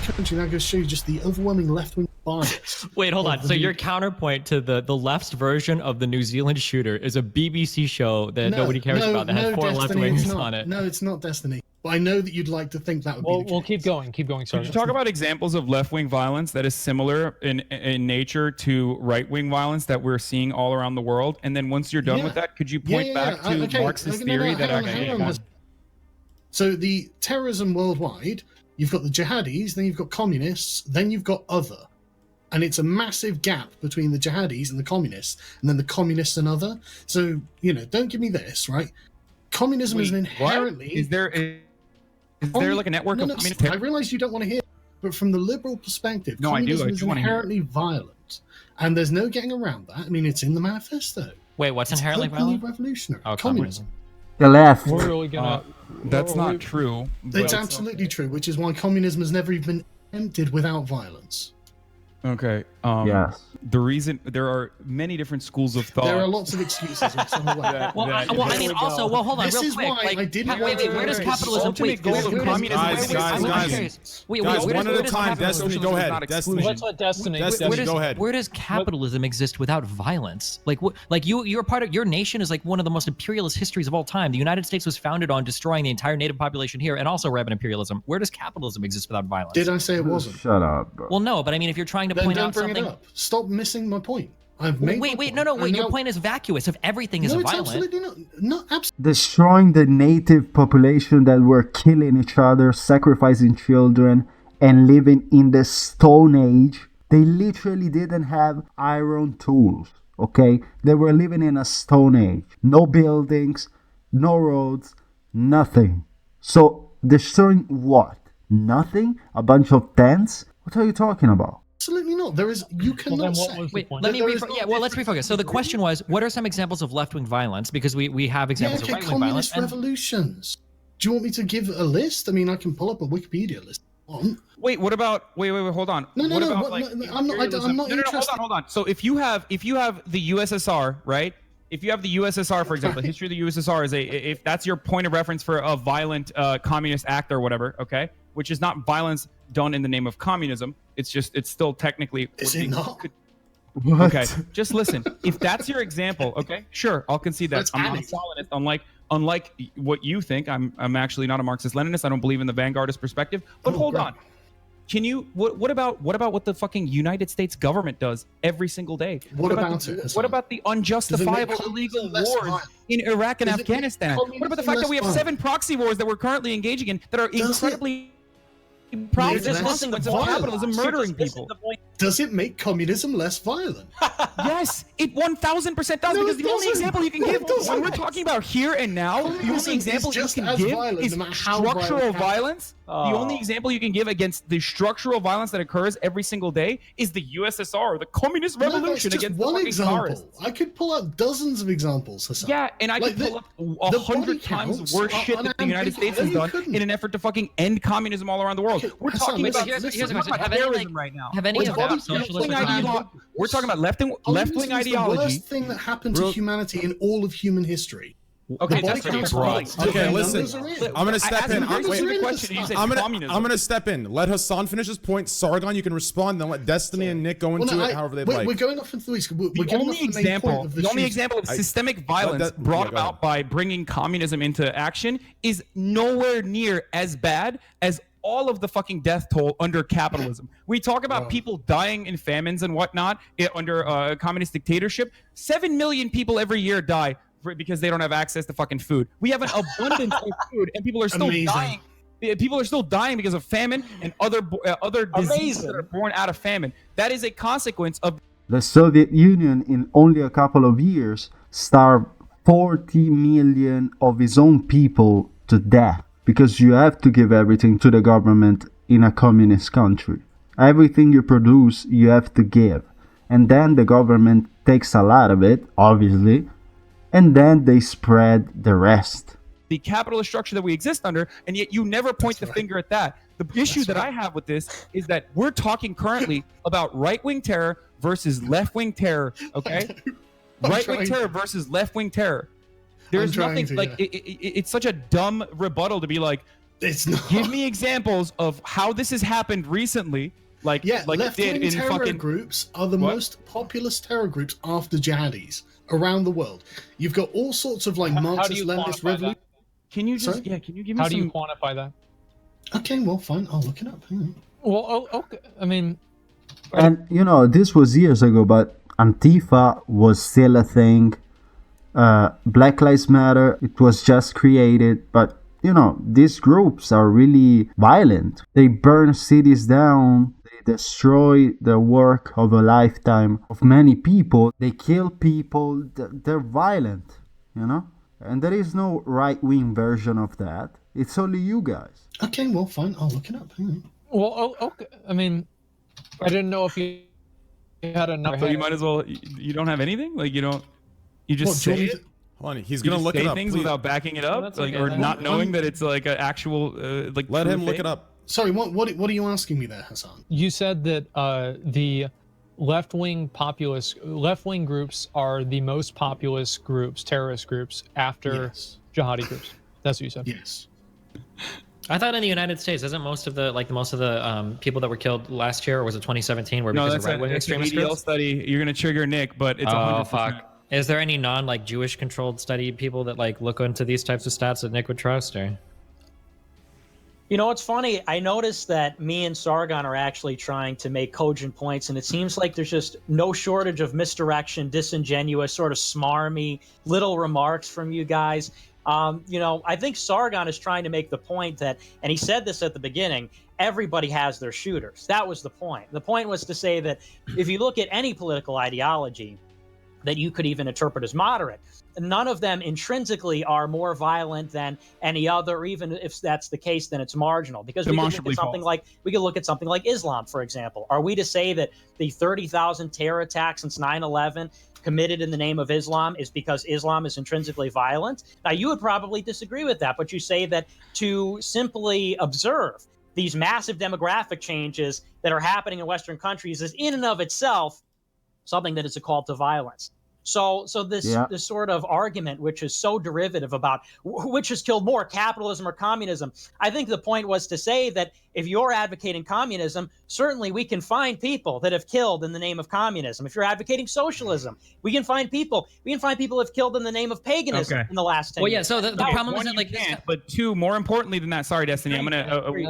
country. That goes to show you just the overwhelming left-wing bias. Wait, hold on. So your counterpoint to the left's version of the New Zealand shooter is a BBC show that nobody cares about that has 4 left wings on it. No, it's not Destiny. But I know that you'd like to think that would be the case. We'll keep going. Keep going, Sargon. Could you talk about examples of left-wing violence that is similar in nature to right-wing violence that we're seeing all around the world? And then once you're done with that, could you point back to Marxist theory that So the terrorism worldwide, you've got the jihadis, then you've got communists, then you've got other. And it's a massive gap between the jihadis and the communists, and then the communists and other. So, don't give me this, right? Communism is an inherently... Is there like a network of communist... I realize you don't want to hear, but from the liberal perspective, communism is inherently violent. And there's no getting around that. I mean, it's in the manifesto. Wait, what's inherently violent? Revolutionary. Communism. The left. We're really gonna... that's not true. It's absolutely true, which is why communism has never even been attempted without violence. Okay. Yes. The reason there are many different schools of thought. There are lots of excuses. Hold on, this real is quick. why I didn't. Wait, where does capitalism? Guys, one at a time. Destiny, go ahead. Destiny, let's let Destiny. Go ahead. Where does capitalism exist without violence? You're part of your nation is like one of the most imperialist histories of all time. The United States was founded on destroying the entire native population here, and also rampant imperialism. Where does capitalism exist without violence? Did I say it wasn't? Shut up, bro. Well, no, but I mean, if you're trying to point out something. Stop missing my point. Wait, your point is vacuous. If everything is violent, absolutely not. Absolutely. Destroying the native population that were killing each other, sacrificing children, and living in the Stone Age. They literally didn't have iron tools, okay? They were living in a Stone Age. No buildings, no roads, nothing. So, destroying what? Nothing? A bunch of tents? What are you talking about? Absolutely not. There is. You cannot say. Wait, let's refocus. So the question was, what are some examples of left-wing violence? Because we have examples of right-wing violence. Communist revolutions. Do you want me to give a list? I mean, I can pull up a Wikipedia list. Wait, what about? Wait, hold on. I'm not interested. Hold on. So if you have the USSR, right? If you have the USSR, for example, the history of the USSR is if that's your point of reference for a violent communist act or whatever, okay, which is not violence done in the name of communism. It's still technically. Is it not? What? Okay, just listen. If that's your example, okay, sure, I'll concede that. I'm not a Stalinist, unlike what you think. I'm actually not a Marxist-Leninist. I don't believe in the vanguardist perspective. But hold on. Can you? What about what the fucking United States government does every single day? What about the unjustifiable illegal wars in Iraq and Afghanistan? What about the fact that we have 7 proxy wars that we're currently engaging in that are incredibly proud of capitalism murdering people? Does it make communism less violent? Yes, it 1000% does, because the only example you can give when we're talking about here and now, the only example you can give is structural violence. The only example you can give against the structural violence that occurs every single day is the USSR, the communist revolution against the fucking Tsarists. I could pull out dozens of examples, Hasan. Yeah, and I could pull up 100 times worse shit that the United States has done in an effort to fucking end communism all around the world. We're talking about terrorism right now. Have any of that socialist we're talking about left-wing ideology. The worst thing that happened to humanity in all of human history. Okay, that's pretty broad. Okay, listen. I'm gonna step in. I'm gonna step in. Let Hasan finish his point. Sargon, you can respond. Then let Destiny and Nick go into it however they'd like. We're going off into the only example of systemic violence brought about by bringing communism into action is nowhere near as bad as all of the fucking death toll under capitalism. We talk about people dying in famines and whatnot under communist dictatorship. 7 million people every year die because they don't have access to fucking food. We have an abundance of food, and people are still dying. People are still dying because of famine and other diseases that are born out of famine. That is a consequence of the Soviet Union. In only a couple of years, starved 40 million of its own people to death. Because you have to give everything to the government in a communist country. Everything you produce, you have to give. And then the government takes a lot of it, obviously, and then they spread the rest. The capitalist structure that we exist under, and yet you never point the finger at that. The issue that I have with this is that we're talking currently about right-wing terror versus left-wing terror, okay? Right-wing terror versus left-wing terror. There's nothing like it's such a dumb rebuttal to be like, It's not. Give me examples of how this has happened recently. Like it did in terror fucking groups are the most populous terror groups after jihadis around the world. You've got all sorts of like Marxist Leninist revolution. Can you just can you give me how do you quantify that? Okay, well, fine. I'll look it up. Well, okay. I mean, and you know, this was years ago, but Antifa was still a thing. Black Lives Matter, it was just created, but you know, these groups are really violent. They burn cities down, they destroy the work of a lifetime of many people, they kill people, they're violent, you know? And there is no right-wing version of that. It's only you guys. Okay, well, fine. I'll look it up. Well, okay. I mean, I didn't know if you had enough. So you might as well. You don't have anything. Like you don't. You just say it. Hold on, he's gonna look it up. Things please. without backing it up, like, or not knowing that it's like an actual like. Let him look it up. Sorry, what are you asking me there, Hasan? You said that the left-wing groups are the most populous groups, terrorist groups, after jihadi groups. That's what you said. Yes. I thought in the United States, isn't most of the people that were killed last year, or was it 2017? Were because of right-wing extremist groups? Study. You're gonna trigger Nick, but it's 100%. Fuck. Is there any Jewish controlled study people that look into these types of stats that Nick would trust, or? You know, it's funny. I noticed that me and Sargon are actually trying to make cogent points, and it seems like there's just no shortage of misdirection, disingenuous, sort of smarmy little remarks from you guys. You know, I think Sargon is trying to make the point that, and he said this at the beginning, everybody has their shooters. That was the point. The point was to say that if you look at any political ideology that you could even interpret as moderate, none of them intrinsically are more violent than any other, even if that's the case, then it's marginal. Because we could look at something like Islam, for example. Are we to say that the 30,000 terror attacks since 9/11 committed in the name of Islam is because Islam is intrinsically violent? Now, you would probably disagree with that, but you say that to simply observe these massive demographic changes that are happening in Western countries is in and of itself something that is a call to violence. So this sort of argument, which is so derivative about which has killed more, capitalism or communism, I think the point was to say that if you're advocating communism, certainly we can find people that have killed in the name of communism. If you're advocating socialism, we can find people who have killed in the name of paganism in the last 10 years. Well, yeah, so the problem is that but two, more importantly than that, sorry, Destiny,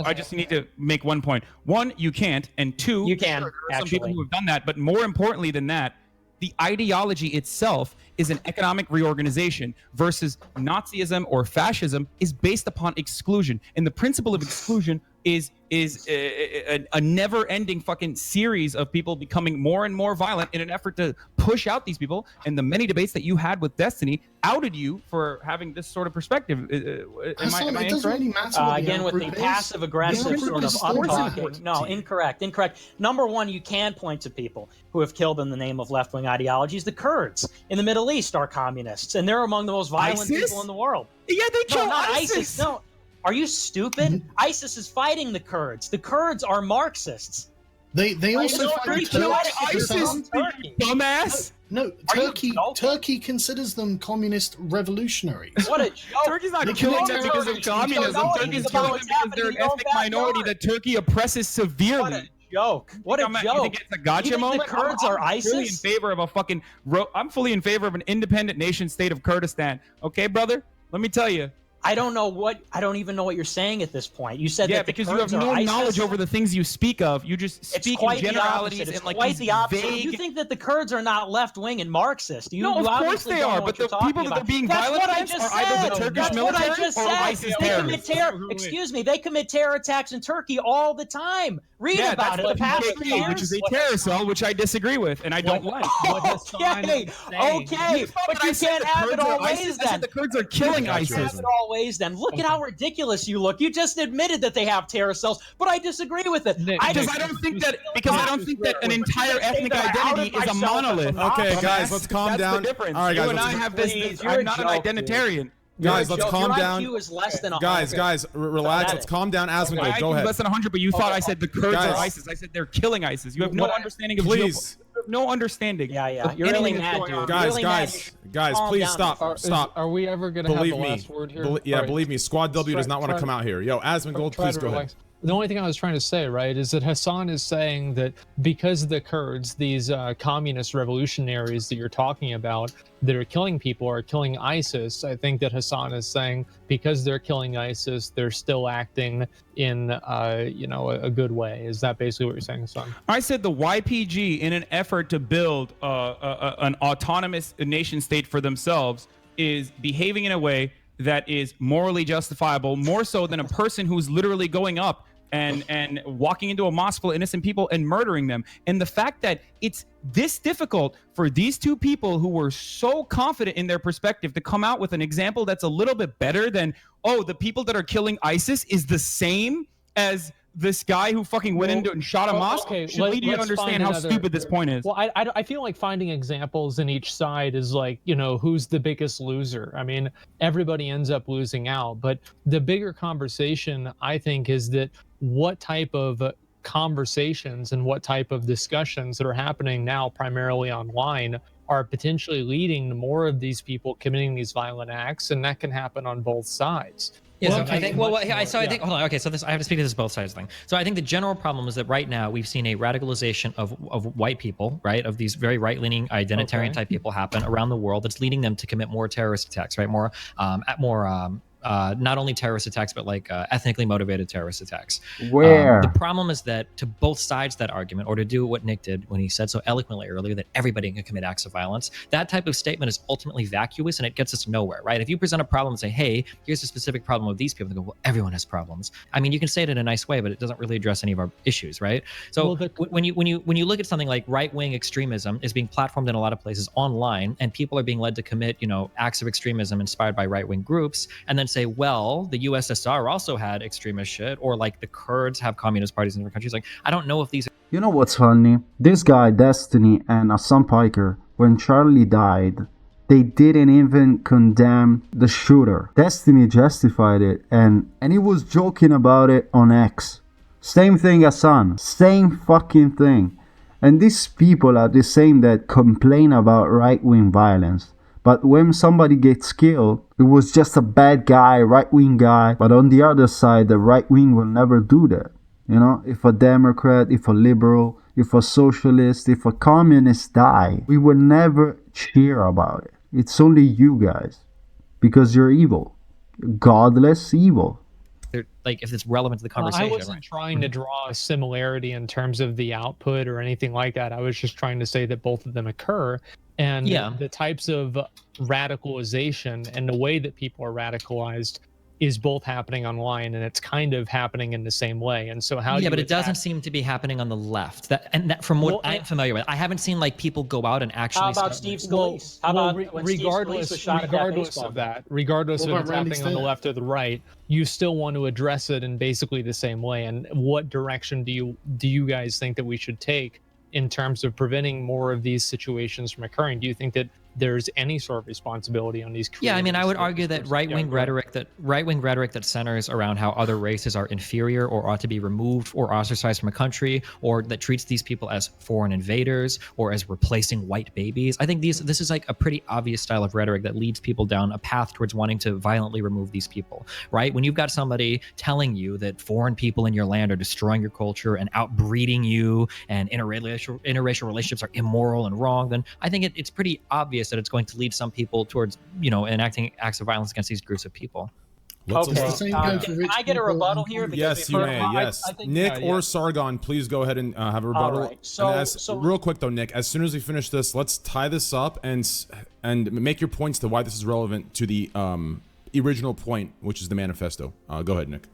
I just need to make one point. One, you can't, and two, you can. There are some people who have done that, but more importantly than that, the ideology itself is an economic reorganization versus Nazism or fascism is based upon exclusion. And the principle of exclusion is a never-ending fucking series of people becoming more and more violent in an effort to push out these people. And the many debates that you had with Destiny outed you for having this sort of perspective. Am I incorrect? Really again, with the passive-aggressive sort of up-talking. No, incorrect. Number one, you can point to people who have killed in the name of left-wing ideologies. The Kurds in the Middle East are communists, and they're among the most violent people in the world. Yeah, they kill ISIS. No. Are you stupid? ISIS is fighting the Kurds. The Kurds are Marxists. They also fight ISIS, dumbass. No, Turkey considers them communist revolutionaries. What a joke. Turkey's not killing them because of communism. Turkey's killing them because they're an ethnic minority that Turkey oppresses severely. What a joke. You think it's a gotcha moment? The Kurds are ISIS? I'm fully in favor of an independent nation state of Kurdistan. Okay, brother? Let me tell you. I don't even know what you're saying at this point. You said that because you have no knowledge over the things you speak of. You just speak in generalities and like quite the opposite. Vague... You think that the Kurds are not left-wing and Marxist. No, of course they are, but the people that are being violent against are either the Turkish military or ISIS terrorists. Excuse me, they commit terror attacks in Turkey all the time. Read about it. The past years, which is a terror cell, which I disagree with and I don't like. Okay, but you can't have it always then. I said the Kurds are killing ISIS. Then look at how ridiculous you look. You just admitted that they have terror cells, but I disagree with it. I don't think that an entire ethnic identity is a monolith. Okay, guys, let's calm down. The difference. All right, guys, you and I have this. I'm not an identitarian. Guys, let's calm down. Your IQ is less than 100. Guys, relax. Let's calm down. Asmongold, go ahead. Less than 100, but you thought I said the Kurds are ISIS. I said they're killing ISIS. You have no understanding of please. no understanding. Yeah. You're really mad, dude. Guys, please stop. Stop. Are we ever going to have the last word here? Believe me, Squad W does not want to come out here. Yo, Asmongold, please go ahead. The only thing I was trying to say, right, is that Hasan is saying that because the Kurds, these communist revolutionaries that you're talking about, that are killing people, are killing ISIS. I think that Hasan is saying because they're killing ISIS, they're still acting in, a good way. Is that basically what you're saying, Hasan? I said the YPG, in an effort to build an autonomous nation state for themselves, is behaving in a way that is morally justifiable, more so than a person who's literally going up and walking into a mosque full of innocent people and murdering them. And the fact that it's this difficult for these two people who were so confident in their perspective to come out with an example that's a little bit better than, oh, the people that are killing ISIS is the same as this guy who fucking went into and shot a mosque. Should lead you to understand how stupid this point is. Well, I feel like finding examples in each side is like, who's the biggest loser. I mean, everybody ends up losing out. But the bigger conversation, I think, is that what type of conversations and what type of discussions that are happening now primarily online are potentially leading to more of these people committing these violent acts, and that can happen on both sides. Yeah, I think. Hold on. Okay, so I have to speak to this both sides thing. So I think the general problem is that right now we've seen a radicalization of white people, right, of these very right-leaning identitarian type people happen around the world. That's leading them to commit more terrorist attacks, right? Not only terrorist attacks, but like ethnically motivated terrorist attacks. Where? The problem is that to both sides of that argument, or to do what Nick did when he said so eloquently earlier that everybody can commit acts of violence, that type of statement is ultimately vacuous and it gets us nowhere, right? If you present a problem and say, hey, here's a specific problem with these people, they go, well, everyone has problems. I mean, you can say it in a nice way, but it doesn't really address any of our issues, right? So when you look at something like right-wing extremism is being platformed in a lot of places online, and people are being led to commit, acts of extremism inspired by right-wing groups, and then say, well, the USSR also had extremist shit, or like the Kurds have communist parties in different countries. Like, I don't know if these. You know what's funny? This guy, Destiny and Hasan Piker, when Charlie died, they didn't even condemn the shooter. Destiny justified it, and he was joking about it on X. Same thing, Hasan. Same fucking thing. And these people are the same that complain about right-wing violence. But when somebody gets killed, it was just a bad guy, right-wing guy. But on the other side, the right-wing will never do that. If a Democrat, if a liberal, if a socialist, if a communist die, we will never cheer about it. It's only you guys. Because you're evil. Godless evil. Like, if it's relevant to the conversation. I wasn't trying to draw a similarity in terms of the output or anything like that. I was just trying to say that both of them occur. And the types of radicalization and the way that people are radicalized is both happening online, and it's kind of happening in the same way. And so how do you but it doesn't seem to be happening on the left. That from what I'm familiar with, I haven't seen like people go out and actually. How about Steve Scalise? How about regardless of that, regardless if it's happening on the left or the right, you still want to address it in basically the same way. And what direction do you guys think that we should take in terms of preventing more of these situations from occurring? Do you think that there's any sort of responsibility on these? Yeah, I mean, I would argue that right-wing rhetoric that centers around how other races are inferior or ought to be removed or ostracized from a country, or that treats these people as foreign invaders or as replacing white babies. I think this is like a pretty obvious style of rhetoric that leads people down a path towards wanting to violently remove these people, right? When you've got somebody telling you that foreign people in your land are destroying your culture and outbreeding you, and interracial relationships are immoral and wrong, then I think it's pretty obvious that it's going to lead some people towards, enacting acts of violence against these groups of people. Okay. Can I get a rebuttal here? Yes, you may. Yes. I think, Nick or Sargon, please go ahead and have a rebuttal. All right. So real quick though, Nick, as soon as we finish this, let's tie this up and make your points to why this is relevant to the original point, which is the manifesto. Go ahead, Nick.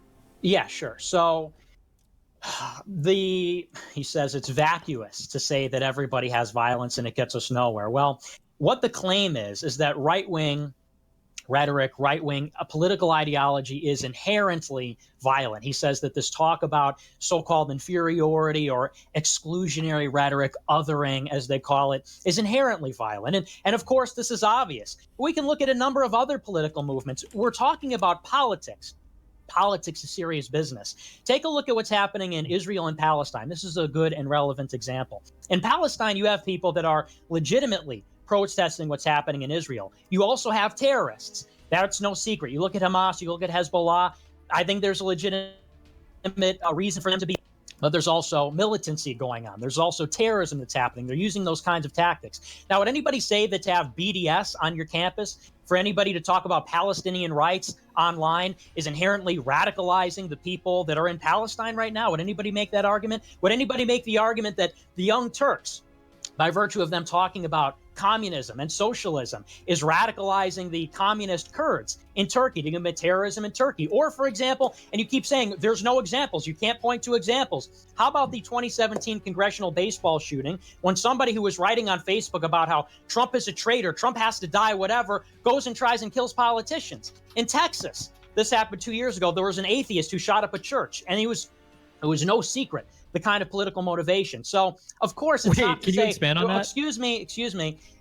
Yeah, sure. So he says it's vacuous to say that everybody has violence and it gets us nowhere. Well, what the claim is that right-wing rhetoric, a political ideology is inherently violent. He says that this talk about so-called inferiority or exclusionary rhetoric, othering as they call it, is inherently violent. And of course, this is obvious. We can look at a number of other political movements. We're talking about politics. politics is serious business. Take a look at what's happening in Israel and Palestine. This is a good and relevant example. In Palestine, you have people that are legitimately protesting what's happening in Israel. You also have terrorists. That's no secret. You look at Hamas, you look at Hezbollah. I think there's a legitimate reason for them to be. But there's also militancy going on. There's also terrorism that's happening. They're using those kinds of tactics. Now, would anybody say that to have BDS on your campus, for anybody to talk about Palestinian rights online, is inherently radicalizing the people that are in Palestine right now? Would anybody make that argument? Would anybody make the argument that the Young Turks, by virtue of them talking about communism and socialism, is radicalizing the communist Kurds in Turkey to commit terrorism in Turkey? Or, for example, and you keep saying there's no examples, you can't point to examples. How about the 2017 congressional baseball shooting, when somebody who was writing on Facebook about how Trump is a traitor, Trump has to die, whatever, goes and tries and kills politicians? In Texas, this happened 2 years ago. There was an atheist who shot up a church, and it was no secret the kind of political motivation. So, of course, it's not to can say, you expand on that? Excuse me.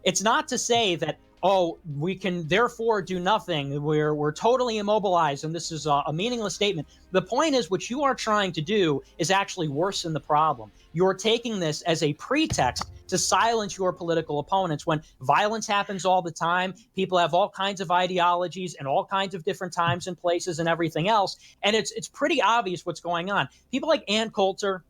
It's not to say that, oh, we can therefore do nothing. We're totally immobilized, and this is a meaningless statement. The point is, what you are trying to do is actually worsen the problem. You're taking this as a pretext to silence your political opponents when violence happens all the time. People have all kinds of ideologies and all kinds of different times and places and everything else. And it's pretty obvious what's going on. People like Ann Coulter,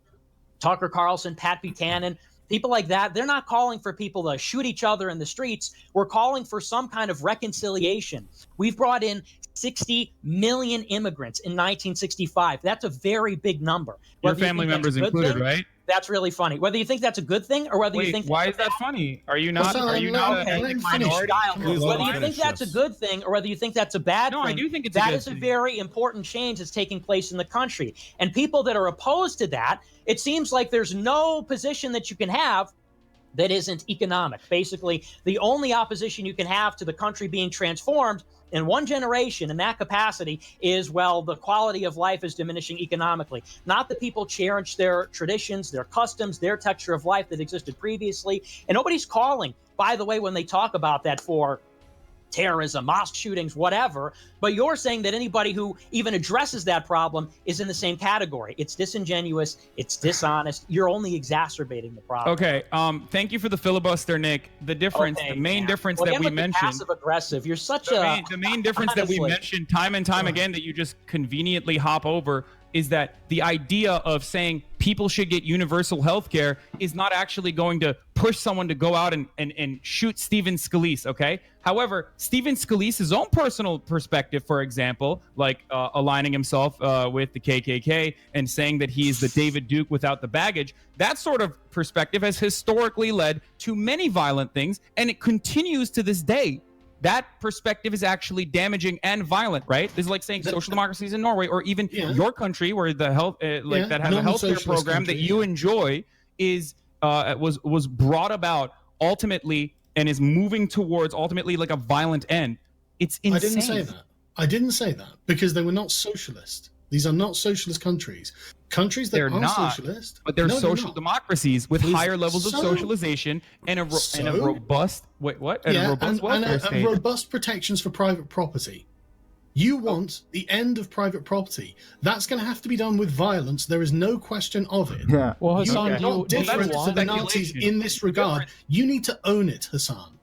Tucker Carlson, Pat Buchanan, people like that, they're not calling for people to shoot each other in the streets. We're calling for some kind of reconciliation. We've brought in 60 million immigrants in 1965. That's a very big number. Your family members included, right? That's really funny. Whether you think that's a good thing or whether you think why is that funny? Are you not? Are you not a ethnic minority? Whether you think that's a good thing or whether you think that's a bad thing, I do think that is a very important change that's taking place in the country. And people that are opposed to that, it seems like there's no position that you can have that isn't economic. Basically, the only opposition you can have to the country being transformed in one generation in that capacity is, well, the quality of life is diminishing economically. Not that people cherish their traditions, their customs, their texture of life that existed previously. And nobody's calling, by the way, when they talk about that, for terrorism, mosque shootings, whatever. But you're saying that anybody who even addresses that problem is in the same category. It's disingenuous. It's dishonest. You're only exacerbating the problem. Okay. Thank you for the filibuster, Nick. The difference, the main difference that we mentioned. Passive aggressive. You're such the main difference that we mentioned time and time again that you just conveniently hop over is that the idea of saying people should get universal health care is not actually going to push someone to go out and shoot Stephen Scalise, okay? However, Stephen Scalise's own personal perspective, for example, like aligning himself with the KKK and saying that he is the David Duke without the baggage, that sort of perspective has historically led to many violent things, and it continues to this day. That perspective is actually damaging and violent, right? This is like saying social democracies in Norway, or even your country, where the health, that has a healthcare program that you enjoy, is was brought about ultimately and is moving towards ultimately like a violent end. It's insane. I didn't say that because they were not socialist. These are not socialist countries. Countries that are socialist, but they're social democracies with higher levels of socialization and a robust robust protections for private property. You want the end of private property. That's going to have to be done with violence. There is no question of it. Yeah. Well, Hasan, you are not different to the Nazis in this regard. You need to own it, Hasan.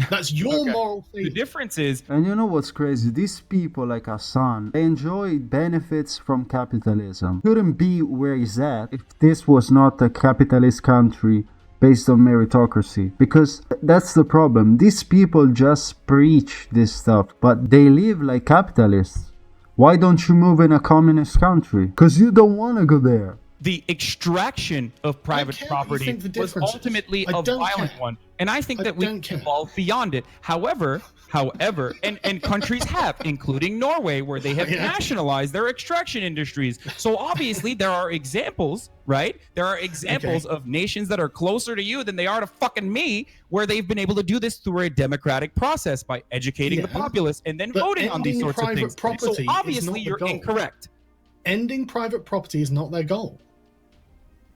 That's your moral thing. The difference is... And you know what's crazy? These people like Hasan, they enjoy benefits from capitalism. Couldn't be where he's at if this was not a capitalist country based on meritocracy. Because that's the problem. These people just preach this stuff, but they live like capitalists. Why don't you move in a communist country? Because you don't want to go there. The extraction of private property was ultimately a violent one. And I think that we can evolve beyond it. However, and countries have, including Norway, where they have nationalized their extraction industries. So obviously there are examples, right? There are examples of nations that are closer to you than they are to fucking me, where they've been able to do this through a democratic process by educating the populace and then voting on these sorts of things. So obviously you're incorrect. Ending private property is not their goal.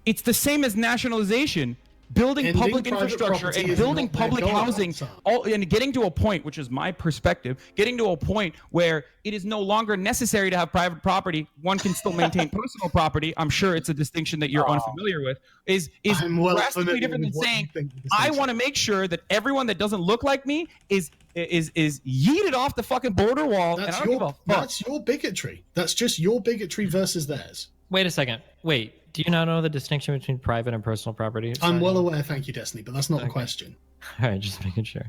It's the same as nationalization. building Ending public private infrastructure property and is building not their public goal, housing, Tom. and getting to a point, which is my perspective, getting to a point where it is no longer necessary to have private property. One can still maintain personal property. I'm sure it's a distinction that you're unfamiliar with. Is drastically different than saying I want to make sure that everyone that doesn't look like me is yeeted off the fucking border wall. That's your bigotry. That's just your bigotry versus theirs. Wait a second. Wait. Do you not know the distinction between private and personal property? I'm well aware, thank you, Destiny, but that's not the question. All right, just making sure.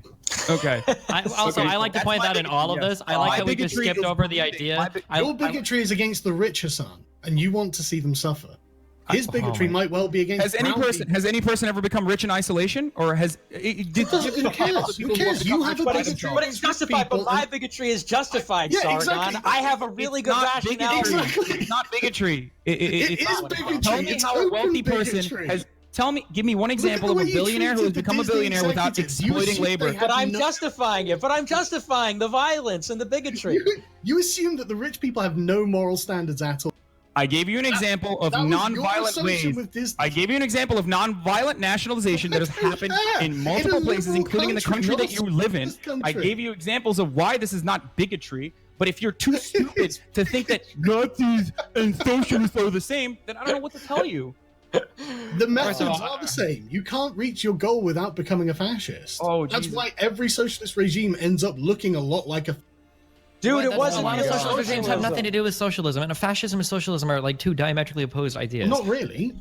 Okay. I like to point that in all of this. I like that we just skipped over the idea. Your bigotry is against the rich, Hasan, and you want to see them suffer. His bigotry might well be against. Has any person ever become rich in isolation, or has? Who cares? Who cares? You have a bigotry. But it's justified. But my bigotry is justified, Sargon. Exactly. I have a really good rationale. Exactly. It's not bigotry. It is bigotry. Tell me how a wealthy person has. Give me one example of a billionaire who has become a billionaire without exploiting labor. But I'm justifying it. But I'm justifying the violence and the bigotry. You assume that the rich people have no moral standards at all. I gave you an example of non-violent ways. I gave you an example of non-violent nationalization that has happened in multiple places, including in the country that you live in. I gave you examples of why this is not bigotry. But if you're too stupid to think that Nazis and socialists are the same, then I don't know what to tell you. The methods are the same. You can't reach your goal without becoming a fascist. That's why every socialist regime ends up looking a lot like a. Dude, it wasn't. A lot of socialist regimes have nothing to do with socialism, and fascism and socialism are like two diametrically opposed ideas. Not really.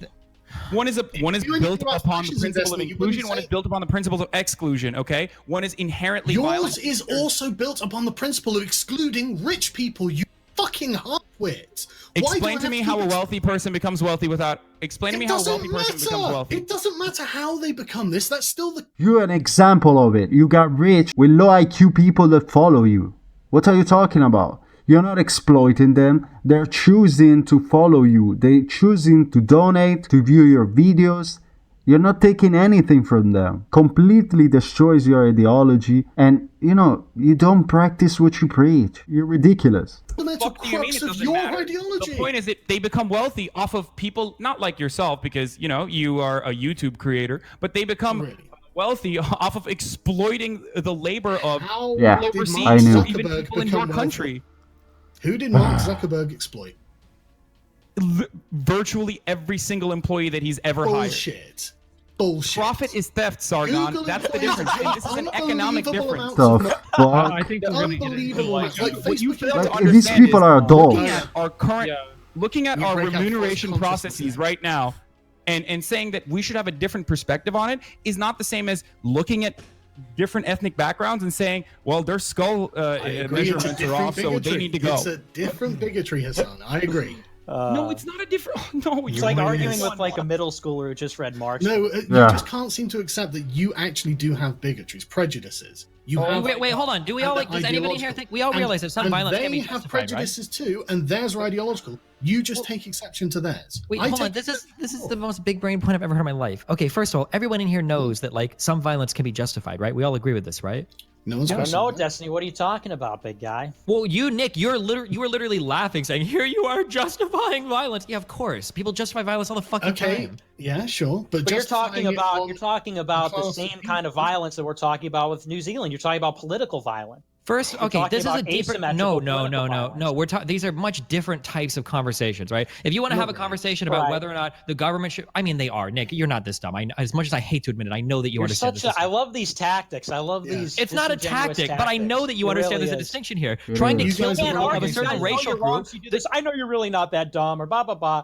One is built upon the principle of inclusion. One is built upon the principles of exclusion. Okay, one is inherently violent. Yours is also built upon the principle of excluding rich people. You fucking half-wit. Explain to me how a wealthy person becomes wealthy without. Explain to me how a wealthy person becomes wealthy. It doesn't matter how they become this. That's still the. You're an example of it. You got rich with low IQ people that follow you. What are you talking about? You're not exploiting them. They're choosing to follow you. They're choosing to donate, to view your videos. You're not taking anything from them. Completely destroys your ideology. And, you don't practice what you preach. You're ridiculous. What do you mean it doesn't matter? The point is that they become wealthy off of people, not like yourself, because, you are a YouTube creator, but they become wealthy off of exploiting the labor of overseas, even people in your country. Who did Mark Zuckerberg exploit? Virtually every single employee that he's ever hired. Bullshit. Profit is theft, Sargon. That's the difference. And this is an economic difference. I think they're really what you fail to understand these people are adults. Looking at our remuneration processes right now, and saying that we should have a different perspective on it is not the same as looking at different ethnic backgrounds and saying, well, their skull measurements are off, so they need to go. It's a different bigotry, Hasan. I agree. No, it's not a different. No, it's like arguing with like a middle schooler who just read Marx. No, you just can't seem to accept that you actually do have bigotries, prejudices. Wait, hold on. Do we all does anybody here think we all realize that some violence can be justified, have prejudices too, and theirs are ideological. You just take exception to theirs. Wait, hold on. This is the most big brain point I've ever heard in my life. Okay, first of all, everyone in here knows that like some violence can be justified, right? We all agree with this, right? No one's I don't know, Destiny. What are you talking about, big guy? Well, Nick, you were literally laughing, saying, "Here you are justifying violence." Yeah, of course. People justify violence all the fucking time. Yeah, sure. But you're talking about the same kind of violence that we're talking about with New Zealand. You're talking about political violence. First, okay, this is a deeper. No. These are much different types of conversations, right? If you want to have a conversation about whether or not the government should, I mean, they are. Nick, you're not this dumb. As much as I hate to admit it, I know that you understand this. I love these tactics. I love these. It's not a tactic, but I know that you understand there's a distinction here. Trying to kill people of a certain racial group. I know you're really not that dumb, or blah blah blah.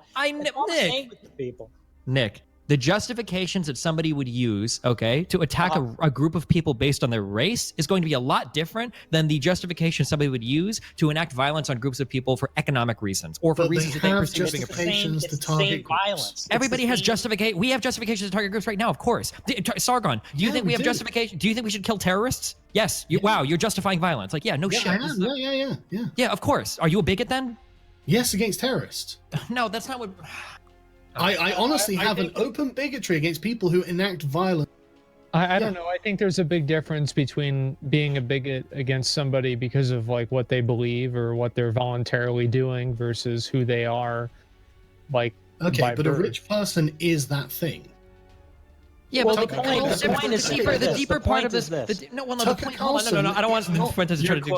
Nick. The justifications that somebody would use, okay, to attack a group of people based on their race is going to be a lot different than the justification somebody would use to enact violence on groups of people for economic reasons or for reasons that they perceive as being justifications to target violence. Everybody has justification. We have justifications to target groups right now, of course. Sargon, do you think we have justification? Do you think we should kill terrorists? Yes. Wow, you're justifying violence. Like, shit. Yeah, of course. Are you a bigot then? Yes, against terrorists. No, that's not what. I honestly have an open bigotry against people who enact violence. I don't know. I think there's a big difference between being a bigot against somebody because of like what they believe or what they're voluntarily doing versus who they are. Like, okay, but a rich person is that thing. Yeah, Well, but the point is the deeper part of this. the point. Hold on, no. I don't want Fuentes to try to do.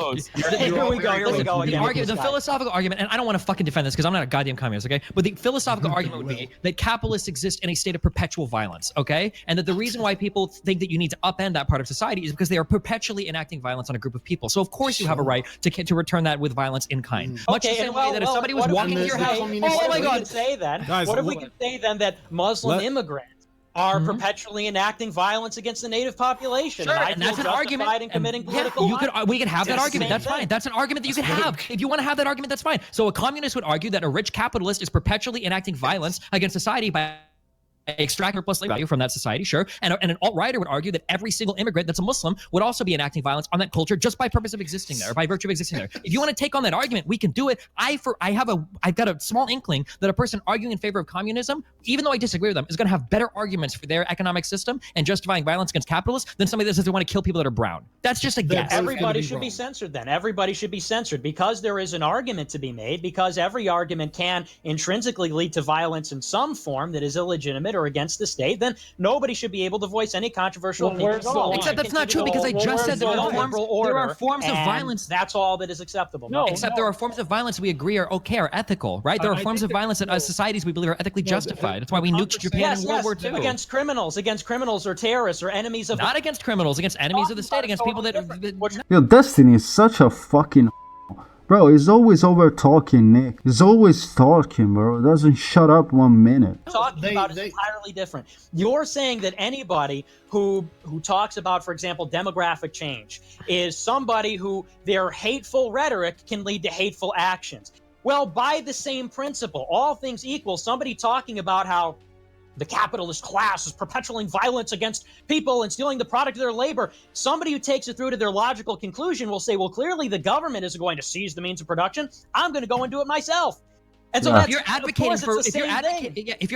Here we go again. The philosophical argument, and I don't want to fucking defend this because I'm not a goddamn communist, okay? But the philosophical argument would be that capitalists exist in a state of perpetual violence, okay? And that the reason why people think that you need to upend that part of society is because they are perpetually enacting violence on a group of people. So of course you have a right to return that with violence in kind. Much the same way that if somebody was walking into your house, oh my god, what if we can say then that Muslim immigrants are perpetually enacting violence against the native population? Sure, and that's an argument. In committing political We can have that argument. That's fine. That's an argument that you can have. If you want to have that argument, that's fine. So a communist would argue that a rich capitalist is perpetually enacting violence against society by extract surplus value from that society, sure. And an alt-righter would argue that every single immigrant that's a Muslim would also be enacting violence on that culture just by purpose of existing there, or by virtue of existing there. If you want to take on that argument, we can do it. I've got a small inkling that a person arguing in favor of communism, even though I disagree with them, is going to have better arguments for their economic system and justifying violence against capitalists than somebody that says they want to kill people that are brown. That's just a guess. Everybody should be censored then. Everybody should be censored because there is an argument to be made, because every argument can intrinsically lead to violence in some form that is illegitimate or against the state. Then nobody should be able to voice any controversial opinions. Except that's not true, because I just said there are forms of violence. That's all that is acceptable. There are forms of violence we agree are okay, are ethical, right? There are forms of violence that as societies we believe are ethically justified. That's why we nuked Japan in World War II. Against criminals or terrorists or enemies of not against criminals, against enemies of the state, against people that. Yo, Destiny is such a fucking. Bro, he's always over talking, Nick. He's always talking, bro. Doesn't shut up 1 minute. Talking about is entirely different. You're saying that anybody who talks about, for example, demographic change is somebody who their hateful rhetoric can lead to hateful actions. Well, by the same principle, all things equal, somebody talking about how the capitalist class is perpetuating violence against people and stealing the product of their labor. Somebody who takes it through to their logical conclusion will say, well, clearly the government isn't going to seize the means of production. I'm going to go and do it myself. And so if you're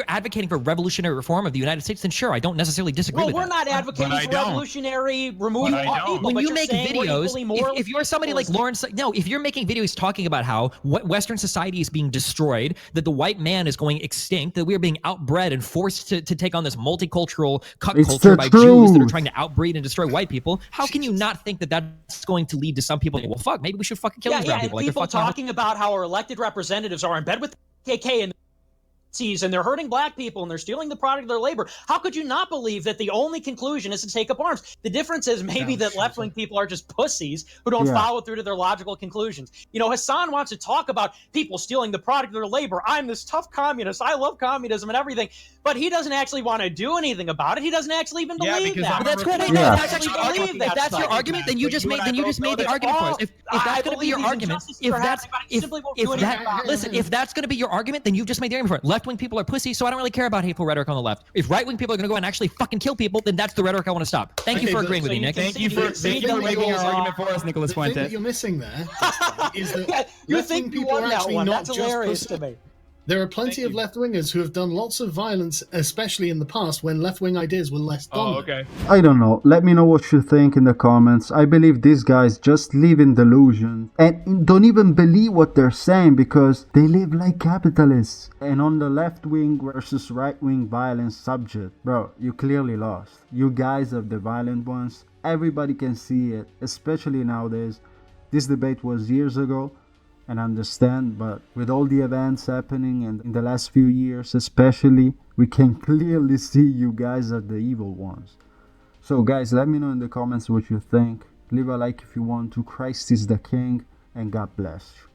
advocating for revolutionary reform of the United States, then sure, I don't necessarily disagree with that. Well, we're not advocating for revolutionary removal of people. When you make videos, if you're somebody like Lawrence, if you're making videos talking about how Western society is being destroyed, that the white man is going extinct, that we're being outbred and forced to take on this multicultural culture by Jews that are trying to outbreed and destroy white people, how can you not think that that's going to lead to some people, well, fuck, maybe we should fucking kill these brown people. People talking about how our elected representatives are in bed with KK and and they're hurting black people and they're stealing the product of their labor. How could you not believe that the only conclusion is to take up arms? The difference is maybe that left-wing people are just pussies who don't follow through to their logical conclusions. You know, Hasan wants to talk about people stealing the product of their labor. I'm this tough communist. I love communism and everything. But he doesn't actually want to do anything about it. He doesn't actually even believe that. That's cool. If that's your argument, then you just made the argument for us. If that's going to be your argument, if that's going to be your argument, then you've just made the argument for it. Left-wing people are pussies, so I don't really care about hateful rhetoric on the left. If right-wing people are going to go and actually fucking kill people, then that's the rhetoric I want to stop. Thank you for agreeing with me, Nick. Thank you for making our argument for us, Nicholas Fuentes. The thing that you're missing there is that you think people are actually not just hilarious to me. There are plenty of left-wingers who have done lots of violence, especially in the past when left-wing ideas were less dominant. Okay. I don't know. Let me know what you think in the comments. I believe these guys just live in delusion and don't even believe what they're saying because they live like capitalists. And on the left-wing versus right-wing violence subject, bro, you clearly lost. You guys are the violent ones. Everybody can see it, especially nowadays. This debate was years ago. And understand, but with all the events happening and in the last few years especially, we can clearly see you guys are the evil ones. So guys, let me know in the comments what you think. Leave a like if you want to. Christ is the King, and God bless you.